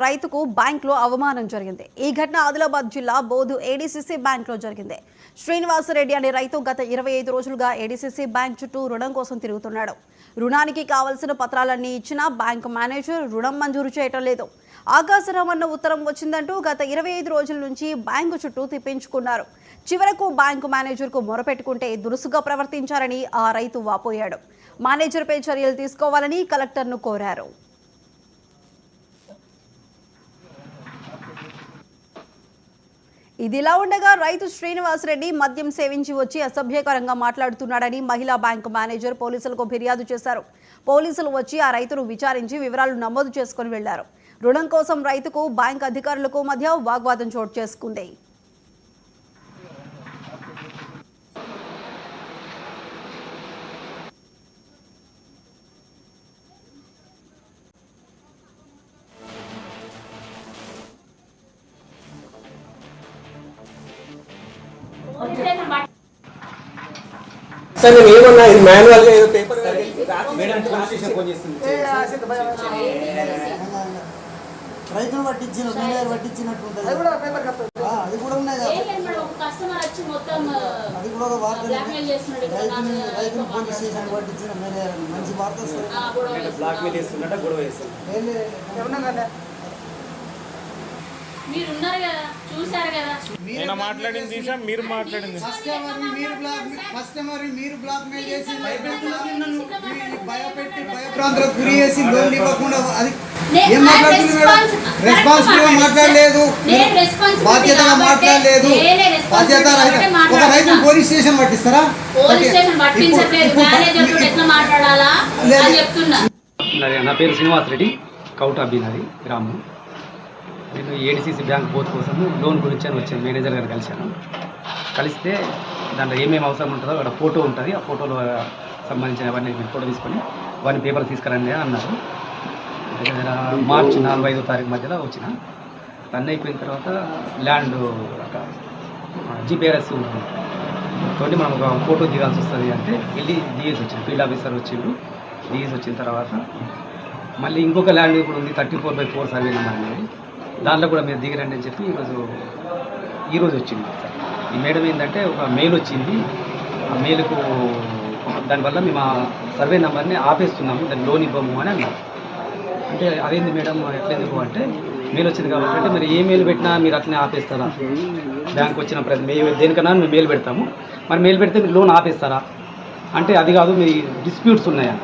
రైతుకు బ్యాంకులో అవమానం జరిగింది. ఈ ఘటన ఆదిలాబాద్ జిల్లా బోధు ఏడీసీసీ బ్యాంకులో జరిగింది. శ్రీనివాసరెడ్డి అనే రైతు గత 25 రోజులుగా ఏడీసీసీ బ్యాంక్ చుట్టూ రుణం కోసం తిరుగుతున్నాడు. రుణానికి కావలసిన పత్రాలన్నీ ఇచ్చినా బ్యాంకు మేనేజర్ రుణం మంజూరు చేయటం లేదు. ఆకాశరామన్న ఉత్తరం వచ్చిందంటూ గత 25 రోజుల నుంచి బ్యాంకు చుట్టూ తిప్పించుకున్నారు. చివరకు బ్యాంకు మేనేజర్కు మొరపెట్టుకుంటే దురుసుగా ప్రవర్తించారని ఆ రైతు వాపోయాడు. మేనేజర్పై చర్యలు తీసుకోవాలని కలెక్టర్ను కోరారు. ఇదిలా ఉండగా రైతు శ్రీనివాసరెడ్డి మద్యం సేవించి వచ్చి అసభ్యకరంగా మాట్లాడుతున్నాడని మహిళా బ్యాంకు మేనేజర్ పోలీసులకు ఫిర్యాదు చేశారు. పోలీసులు వచ్చి ఆ రైతును విచారించి వివరాలు నమోదు చేసుకుని వెళ్లారు. రుణం కోసం రైతుకు బ్యాంక్ అధికారులకు మధ్య వాగ్వాదం చోటు చేసుకుంది. సార్ నేను ఏమన్నా ఇది మాన్యువల్ గా ఏదో పేపర్ రైతులు పట్టించిన మేనేజర్ పట్టించినట్టు ఉంటుంది. అది కూడా ఉన్నాయి. అది కూడా ఒక వార్త. రైతులు పోలీస్ స్టేషన్ పట్టించిన మేనేజర్ మంచి వార్త వస్తుంది. బ్లాక్ మెయిల్ చేస్తున్నట్ట గొడవ చేస్తారు. నేను మాట్లాడింది మీరు మాట్లాడింది మీరు బ్లాక్ మెయిల్ చేసి భయపెట్టి భయప్రాంతాలకు గురి చేసి లోన్ ఇవ్వకుండా అది ఏం మాట్లాడుతున్నారు? రెస్పాన్సిబుల్గా మాట్లాడలేదు, బాధ్యతగా మాట్లాడలేదు, బాధ్యత ఒక రైతు పోలీస్ స్టేషన్ పట్టిస్తారా? నా పేరు శ్రీనివాసరెడ్డి, కౌటాబీనది గ్రామం. నేను ఏడీసీసీ బ్యాంక్ బోత్ కోసం లోన్ గురించి అని వచ్చాను. మేనేజర్ గారు కలిశాను. కలిస్తే దాంట్లో ఏమేమి అవసరం ఉంటుందో అక్కడ ఫోటో ఉంటుంది. ఆ ఫోటోలో సంబంధించిన అవన్నీ ఫోటో తీసుకొని వాడిని పేపర్ తీసుకురండి అన్నారు. మార్చి 4-5వ తారీఖు మధ్యలో వచ్చిన. రన్ అయిపోయిన తర్వాత ల్యాండ్ జీపీఆర్ఎస్ తోటి మనం ఒక ఫోటో దిగాల్సి వస్తుంది అంటే వెళ్ళి దిగేసి వచ్చింది. ఫీల్డ్ ఆఫీసర్ వచ్చిండు. దిగేసి వచ్చిన తర్వాత మళ్ళీ ఇంకొక ల్యాండ్ కూడా ఉంది 34/4 సర్వే నెంబర్ అనేది. దాంట్లో కూడా మీరు దిగిరండి అని చెప్పి ఈరోజు వచ్చింది. ఈ మేడం ఏంటంటే ఒక మెయిల్ వచ్చింది. ఆ మెయిల్కు దానివల్ల మేము ఆ సర్వే నెంబర్ని ఆపేస్తున్నాము, దాన్ని లోన్ ఇవ్వము అని అన్నారు. అంటే అదేంది మేడం ఎట్లెందుకు అంటే మెయిల్ వచ్చింది కాబట్టి అంటే మీరు ఏ మెయిల్ పెట్టినా మీరు అట్లనే ఆపేస్తారా? బ్యాంక్ వచ్చిన ప్రతి మెయిల్ దేనికన్నా మేము మెయిల్ పెడతాము, మరి మెయిల్ పెడితే మీరు లోన్ ఆపేస్తారా అంటే అది కాదు, మీ డిస్ప్యూట్స్ ఉన్నాయా?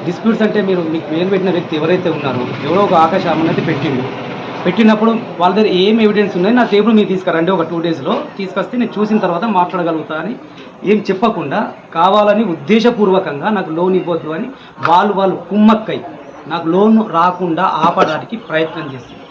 డిస్ప్యూట్స్ అంటే మీరు మీకు మెయిల్ పెట్టిన వ్యక్తి ఎవరైతే ఉన్నారో ఎవరో ఒక ఆకాశం అయితే పెట్టినప్పుడు వాళ్ళ దగ్గర ఏం ఎవిడెన్స్ ఉన్నాయి నా టేబుల్ మీరు తీసుకురండి, ఒక 2 డేస్లో తీసుకొస్తే నేను చూసిన తర్వాత మాట్లాడగలుగుతా అని ఏం చెప్పకుండా కావాలని ఉద్దేశపూర్వకంగా నాకు లోన్ ఇవ్వద్దు అని వాళ్ళు కుమ్మక్కై నాకు లోన్ రాకుండా ఆపడానికి ప్రయత్నం చేస్తారు.